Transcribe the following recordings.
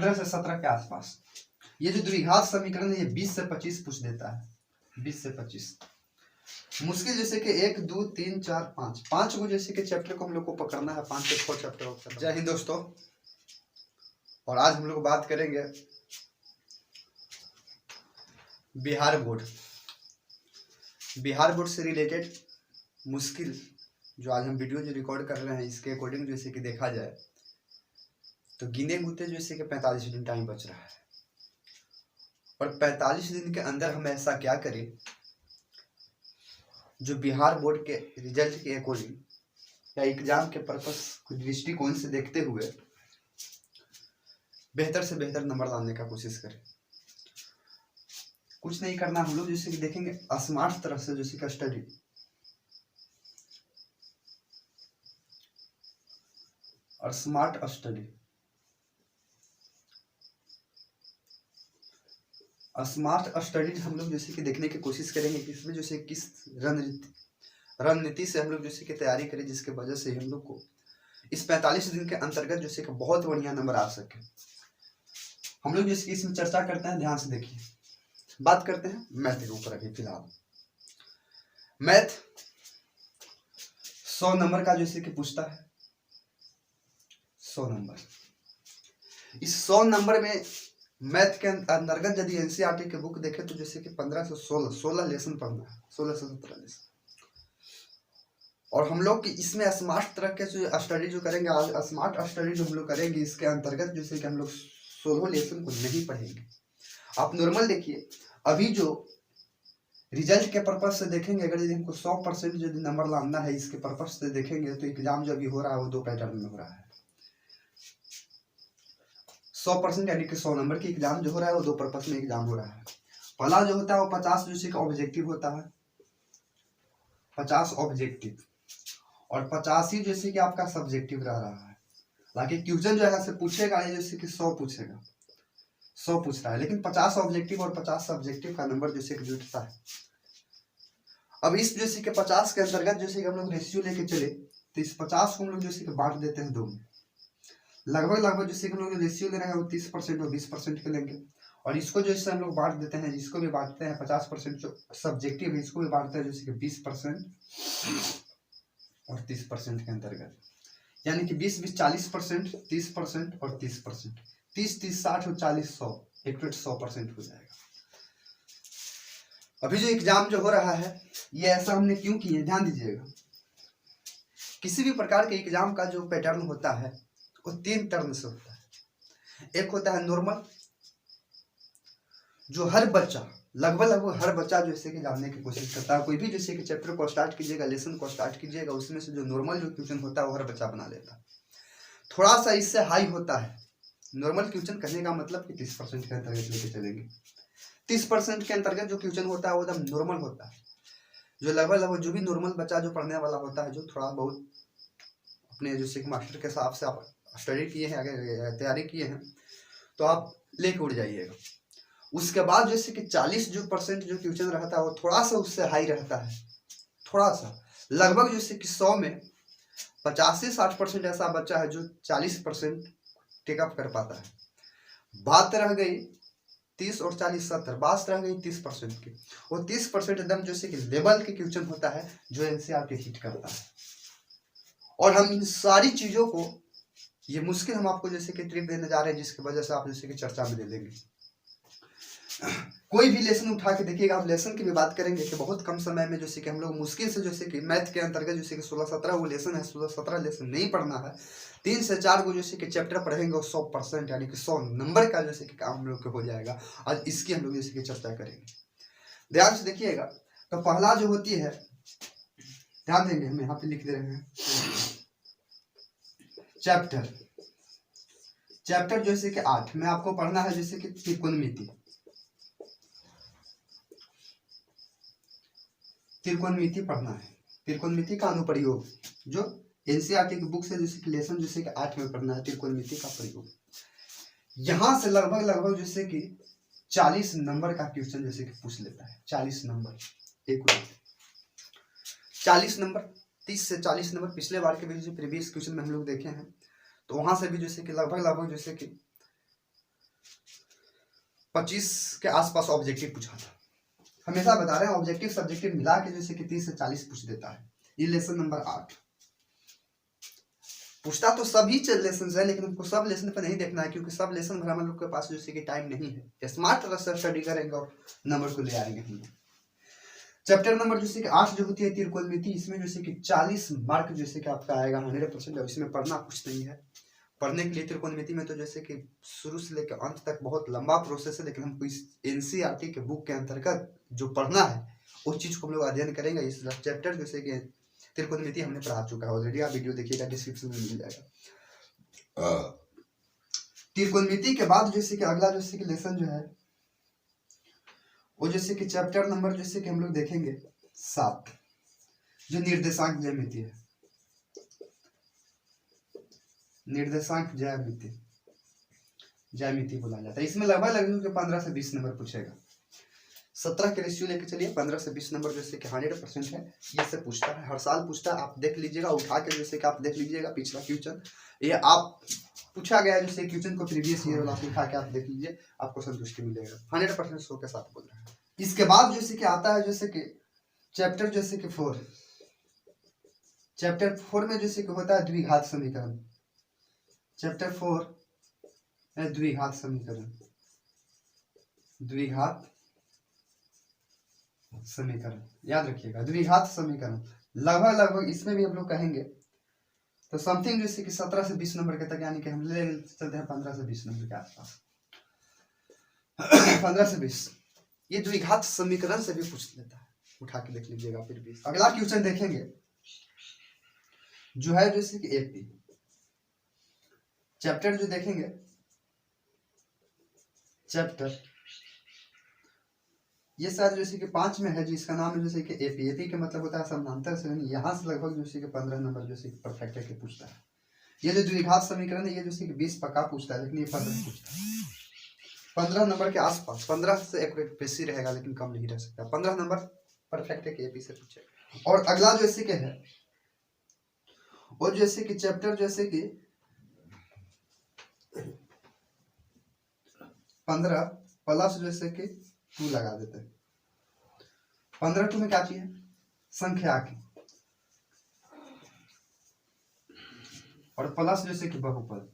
15 से 17 के आसपास। ये जो द्विघात समीकरण है ये 20 से 25 पूछ देता है, 20 से 25। मुश्किल जैसे कि 1 2 3 4 5 को जैसे कि चैप्टर को हम लोग को पकड़ना है, 5 से 6 चैप्टर। जय हिंद दोस्तों, और आज हम लोग बात करेंगे बिहार बोर्ड से रिलेटेड मुश्किल। जो आज हम वीडियो जो रिकॉर्ड कर रहे हैं इसके अकॉर्डिंग जैसे कि देखा जाए तो गिने गुते जैसे कि 45 दिन टाइम बच रहा है, और 45 दिन के अंदर हम ऐसा क्या करें जो बिहार बोर्ड के रिजल्ट के अकॉर्डिंग या एग्जाम के पर्पस को दृष्टिकोण से देखते हुए बेहतर से बेहतर नंबर लाने का कोशिश करें। कुछ नहीं करना, हम लोग जैसे कि देखेंगे स्मार्ट तरह से जैसे कि स्टडी। और स्मार्ट स्टडी हम लोग जैसे कि देखने की कोशिश करेंगे कि इसमें जैसे किस रणनीति से हम लोग जैसे कि तैयारी करें जिसके वजह से हम लोग को इस 45 दिन के अंतर्गत जैसे कि बहुत बढ़िया नंबर आ सके। हम लोग जैसे कि इसमें चर्चा करते हैं, ध्यान से देखिए। बात करते हैं मैथ के ऊपर। अभी फिलहाल मैथ 100 नंबर का जैसे कि पूछता है, 100 नंबर। इस 100 नंबर में मैथ के अंतर्गत यदि एनसीईआरटी के बुक देखे तो जैसे कि 15 से 16 लेसन पढ़ना है, 16 से 17 लेसन। और हम लोग की इसमें स्मार्ट तरह के जो स्टडी जो करेंगे, स्मार्ट स्टडी जो हम लोग करेंगे इसके अंतर्गत जैसे कि हम लोग 16 लेसन को नहीं पढ़ेंगे। आप नॉर्मल देखिए, अभी जो रिजल्ट के पर्पज से देखेंगे, अगर यदि हमको 100% यदि नंबर लाना है इसके पर्पज से देखेंगे तो एग्जाम जो अभी हो रहा है वो 2 पैटर्न में हो रहा है। 100% यानी कि 100 नंबर की एग्जाम जो हो रहा है वो 2 पर्पस में एग्जाम हो रहा है। पहला जो होता है वो 50 जैसे कि ऑब्जेक्टिव होता है, 50 ऑब्जेक्टिव, और 50 ही जैसे कि आपका सब्जेक्टिव रह रहा है। बाकी क्वेश्चन जो है से पूछेगा ये जैसे कि 100 पूछेगा, 100 पूछ रहा है, लेकिन 50 ऑब्जेक्टिव और 50 सब्जेक्टिव का नंबर जैसे कि जुटता है। अब इस जैसे कि 50 के अंतर्गत जैसे कि हम लोग रेशियो लेके चले तो इस 50 को हम लोग जैसे कि बांट देते हैं 2 में। लगभग जैसे कि हम लोग रेशियो ले रहे हैं वो 30% और 20% के लेंगे। और इसको जैसे हम लोग बांट देते हैं, इसको भी बांटते हैं 50% जो सब्जेक्टिव है इसको भी बांटते हैं जैसे कि 20% और 30% के अंतर्गत, यानी कि 20 40%, 30% और 30%, 30 60 और 40 100, एक 100% हो जाएगा। अभी जो एग्जाम जो हो रहा है ये ऐसा हमने क्यों किए, ध्यान दीजिएगा। किसी भी प्रकार के एग्जाम का जो पैटर्न होता है वो 3 टर्म से होता है। एक होता है नॉर्मल, जो हर बच्चा लगभग हर बच्चा जैसे कि जानने की कोशिश करता है। कोई भी जैसे कि चैप्टर को स्टार्ट कीजिएगा, लेसन को स्टार्ट कीजिएगा, उसमें से जो नॉर्मल जो क्वेश्चन होता है वो हर बच्चा बना लेता है। थोड़ा सा इससे हाई होता है नॉर्मल क्वेश्चन, कहने का मतलब कि 30% के अंतर्गत लेके चलेंगे। 30% के अंतर्गत जो क्वेश्चन होता है वो एकदम नॉर्मल होता है, जो लगभग जो भी नॉर्मल बच्चा जो पढ़ने वाला होता है, जो थोड़ा बहुत अपने जैसे कि मास्टर के हिसाब से आप स्टडी किए हैं, आगे तैयारी किए हैं तो आप लेके उड़ जाइएगा। उसके बाद जैसे कि 40% जो क्वेश्चन रहता है वो थोड़ा सा उससे हाई रहता है, थोड़ा सा लगभग जैसे कि 100 में 50 से 60% ऐसा बच्चा है जो 40% टेकअप कर पाता है। बात रह गई 30 और 40 70, बात रह गई 30% की। वो 30% एकदम जैसे कि लेवल के क्वेश्चन होता है जो एनसीईआरटी हिट करता है। और हम इन सारी चीजों को, ये मुश्किल हम आपको जैसे कि ट्रिप देने जा रहे हैं जिसकी वजह से आप जैसे कि चर्चा में दे देंगे। कोई भी लेसन उठा के देखिएगा, हम लेसन की भी बात करेंगे कि बहुत कम समय में जैसे कि हम लोग मुश्किल से जैसे कि मैथ के अंतर्गत जैसे कि 16-17 वो लेसन है, 16-17 लेसन नहीं पढ़ना है, 3 से 4 को जैसे कि चैप्टर पढ़ेंगे और 100% यानी कि 100 नंबर का जैसे कि काम हम लोग हो जाएगा। आज इसकी हम लोग जैसे कि चर्चा करेंगे, ध्यान से देखिएगा। तो पहला जो होती है, ध्यान देंगे, हम यहाँ पे लिख दे रहे हैं चैप्टर जैसे कि 8 में आपको पढ़ना है जैसे कि त्रिकोणमिति पढ़ना है। त्रिकोणमिति का अनुप्रयोग जो एनसीईआरटी की बुक से जैसे कि लेसन जैसे कि 8 में पढ़ना है, त्रिकोणमिति का प्रयोग। यहां से लगभग जैसे कि 40 नंबर का क्वेश्चन जैसे कि पूछ लेता है। 40 नंबर, 40 नंबर, 30 से 40 नंबर। पिछले बार के भी प्रीवियस क्वेश्चन में हम लोग देखे हैं तो वहां से भी जैसे कि लगभग जैसे कि 25 के आसपास ऑब्जेक्टिव पूछा था। हमेशा बता रहे हैं ऑब्जेक्टिव सब्जेक्टिव मिला के जैसे कि 30 से 40 पूछ देता है। ये लेसन नंबर 8 पूछता तो सभी लेसन है, लेकिन हमको सब लेसन पर नहीं देखना है, क्योंकि सब लेसन भर हम लोग के पास जैसे कि टाइम नहीं है। स्मार्ट तरह से स्टडी करेंगे और नंबर को ले आएंगे हम लोग। चैप्टर नंबर जैसे कि 8 जो होती है त्रिकोणमिति, इसमें जैसे कि 40 मार्क जैसे कि आपका आएगा 100%। और इसमें पढ़ना कुछ नहीं है। पढ़ने के लिए त्रिकोणमिति में तो जैसे कि शुरू से लेकर अंत तक बहुत लंबा प्रोसेस है, लेकिन हमको इस एनसीईआरटी के बुक के अंतर्गत जो पढ़ना है उस चीज को हम लोग अध्ययन करेंगे। इस चैप्टर जैसे कि त्रिकोणमिति हमने पढ़ा चुका है ऑलरेडी, आप वीडियो देखिएगा, डिस्क्रिप्शन में मिल जाएगा। त्रिकोणमिति के बाद जैसे कि अगला जैसे कि लेसन जो है वो जैसे कि चैप्टर नंबर जैसे कि हम लोग देखेंगे 7 जो निर्देशांक ज्यामिति है। निर्देशांक ज्यामिति बोला जाता है। इसमें लगभग 15 से 20 नंबर पूछेगा। 17 के रेशियो लेके चलिए, 15 से 20 नंबर जैसे कि 100% है। ये से पूछता है, हर साल पूछता है। आप देख लीजिएगा, उठा के जैसे कि आप देख लीजिएगा पिछला क्वेश्चन, ये आप पूछा गया जैसे क्वेश्चन को प्रीवियस ईयर वाला उठा के आप देख लीजिए, आपको संतुष्टि मिलेगा। 100% शो के साथ बोल रहे हैं। इसके बाद जैसे कि आता है जैसे कि चैप्टर जैसे कि 4। चैप्टर 4 में जैसे कि होता है द्विघात समीकरण। चैप्टर 4 है द्विघात समीकरण। द्विघात समीकरण याद रखिएगा, द्विघात समीकरण लगभग इसमें भी हम लोग कहेंगे तो समथिंग जैसे कि 17 से 20 नंबर के तक, यानी कि हम ले चलते हैं 15 से 20 नंबर के आसपास। 15 से 20 ये द्विघात समीकरण से भी पूछ लेता है, उठा के देख लीजिएगा फिर भी। अगला क्वेश्चन देखेंगे जो है जैसे कि एपी चैप्टर जो देखेंगे, चैप्टर ये शायद जैसे कि 5 में है, जिसका नाम है जैसे कि एपी। एपी का मतलब होता है समानांतर श्रेणी। यहाँ से लगभग जैसे कि 15 नंबर जैसे कि परफेक्ट है कि पूछता है। ये जो द्विघात समीकरण है ये जैसे कि 20 पक्का पूछता है, लेकिन ये 15 पूछता है। 15 नंबर के आसपास, 15 से एक बेसी रहेगा लेकिन कम नहीं रह सकता। 15 नंबर परफेक्ट है कि एपी से पूछेगा। और अगला जैसे कि है और जैसे कि चैप्टर जैसे कि 15 प्लस जैसे कि 2 लगा देते हैं। 15 2 में क्या चाहिए? संख्या की, और प्लस जैसे कि बहुपद।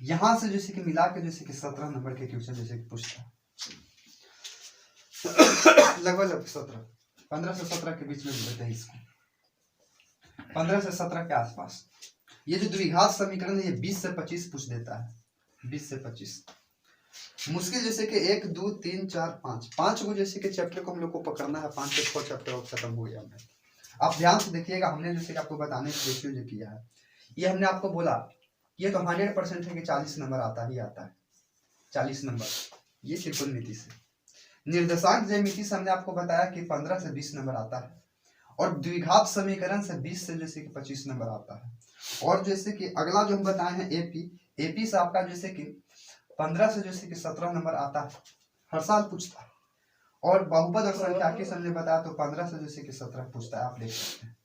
यहां से जैसे कि मिला के जैसे कि 17 नंबर के क्वेश्चन जैसे कि पूछता है। लगभग 17, 15 से 17 के बीच में देते हैं इसको, 15 से 17 के आसपास। ये जो द्विघात समीकरण है ये 20 से 25 पूछ देता है। 20 से 25 मुश्किल जैसे कि 1 2 3 4 5 को जैसे कि चैप्टर को हम लोग को पकड़ना है। 5 से 6 चैप्टर और खत्म हो गया हमने। आप ध्यान से देखिएगा, हमने जैसे कि आपको बताने की रेशियो जो किया है, ये हमने आपको बोला ये तो 100% है कि 40 नंबर आता ही आता है। 40 नंबर ये त्रिकोणमिति से। निर्देशांक ज्यामिति से हमने आपको बताया कि 15 से 20 नंबर आता है, और द्विघात समीकरण से 20 से जैसे कि 25 नंबर आता है। और जैसे कि अगला जो हम बताए हैं एपी से आपका जैसे कि 15 से जैसे कि 17 नंबर आता है, हर साल पूछता है। और बहुपद और संख्या के हमने बताया तो 15 से जैसे कि 17 पूछता है, आप देख सकते हैं।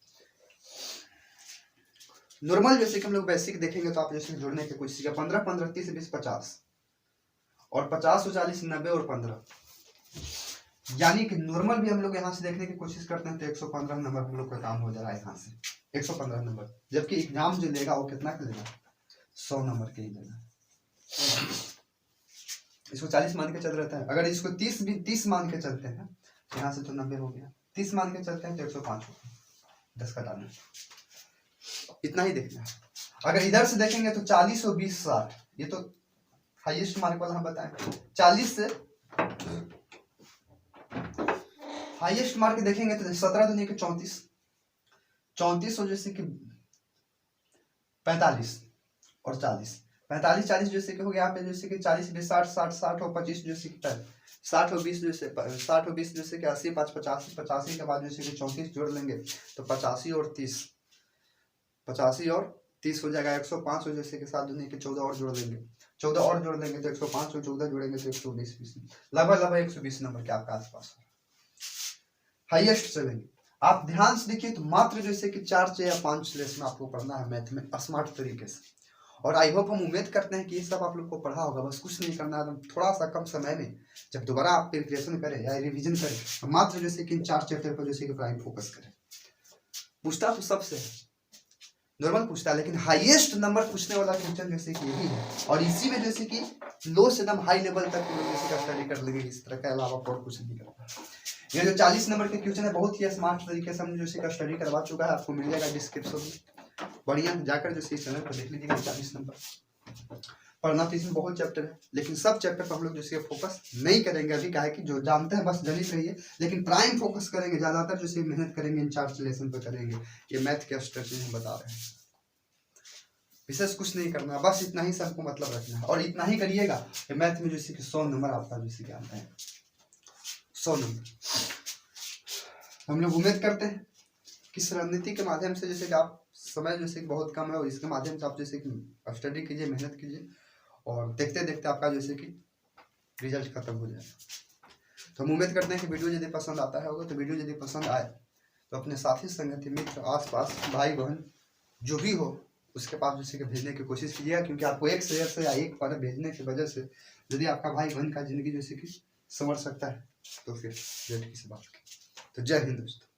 नॉर्मल जैसे कि हम लोग बेसिक देखेंगे तो आप जैसे जोड़ने की कोशिश कीजिए। 15 15 30 20 50, और 50 40 90 और 15, यानी कि नॉर्मल भी हम लोग यहाँ से देखने की कोशिश करते हैं तो 115 नंबर हम लोग का काम हो जा रहा है यहाँ से। 115 नंबर, जबकि एग्जाम जो लेगा वो कितना का लेगा? 100 नंबर के ही लेगा। इसको 40 मान के चल रहता है। अगर इसको 30 मान के चलते हैं, यहाँ से तो 90 हो गया, 30 मान के चलते हैं तो 105 हो गया। 10 का डालना, इतना ही देखना है। अगर इधर से देखेंगे तो 40 और 20 60, ये तो हाईएस्ट मार्क वाला हम बताएं। 40 से हाईएस्ट मार्क देखेंगे तो 17 दुनिया के 34 और जैसे कि 45 और 40, 45 40 जैसे कि हो गया यहाँ पे जैसे कि 40 20 60 60 60 और 25 जैसे कि 60 और 20 जैसे 60 और 20 जैसे कि 80 5 85 85 के बाद जैसे कि 34 जोड़ लेंगे तो 85 और 30 हो जाएगा 105 और जैसे कि 7 दुनिया के 14 और जोड़ लेंगे, 14 और जोड़ लेंगे तो 105 और 14 जोड़ेंगे तो 120 लगभग 120 नंबर के आपका आसपास हाईएस्ट चलेंगे। आप ध्यान से देखिए तो मात्र जैसे कि 4 से या 5 लेसन आपको पढ़ना है मैथ में स्मार्ट तरीके से। और आई होप हम उम्मीद करते हैं कि ये सब आप लोग को पढ़ा होगा। बस कुछ नहीं करना है, थोड़ा सा कम समय में जब दोबारा आप प्रिपरेशन करें या रिवीजन करें तो मात्र जैसे कि इन 4 चैप्टर पर जैसे कि प्राइम फोकस करें। पूछता तो सबसे नॉर्मल पूछता है, लेकिन हाईएस्ट नंबर पूछने वाला क्वेश्चन जैसे कि यही है, और इसी में जैसे कि लो से एकदम हाई लेवल तक जैसे का स्टडी कर लेंगे। इस तरह के अलावा और कुछ नहीं करता। ये जो 40 नंबर के क्वेश्चन है बहुत ही स्मार्ट तरीके से हम जैसे का स्टडी करवा चुका है, आपको मिल जाएगा डिस्क्रिप्शन में, बढ़िया जाकर जैसे इस चैनल पर देख लीजिएगा। 40 नंबर पढ़ना तो इसमें बहुत चैप्टर है, लेकिन सब चैप्टर पर हम लोग जैसे फोकस नहीं करेंगे अभी, क्या है कि जो जानते हैं बस जन ही रहिए, लेकिन प्राइम फोकस करेंगे ज्यादातर, जैसे मेहनत करेंगे इन 4 लेसन पर करेंगे। ये मैथ के स्ट्रक्चर हम बता रहे हैं, विशेष कुछ नहीं करना, बस इतना ही सबको मतलब रखना है और इतना ही करिएगा। मैथ में जैसे कि 100 नंबर आपका जैसे कि आता है, 100 नंबर। हम लोग उम्मीद करते हैं कि इस रणनीति के माध्यम से जैसे कि आप समय जैसे कि बहुत कम है और इसके माध्यम से आप जैसे कि स्टडी कीजिए, मेहनत कीजिए और देखते देखते आपका जैसे कि रिजल्ट खत्म हो जाए। तो हम उम्मीद करते हैं कि वीडियो यदि पसंद आता है होगा, तो वीडियो यदि पसंद आए तो अपने साथी संगति मित्र आसपास भाई बहन जो भी हो उसके पास जैसे कि भेजने की कोशिश कीजिएगा, क्योंकि आपको एक शेयर से या एक पर भेजने की वजह से यदि आपका भाई बहन का जिंदगी जैसे कि संवर सकता है तो फिर जल्दी से बात करें। तो जय हिंद दोस्तों।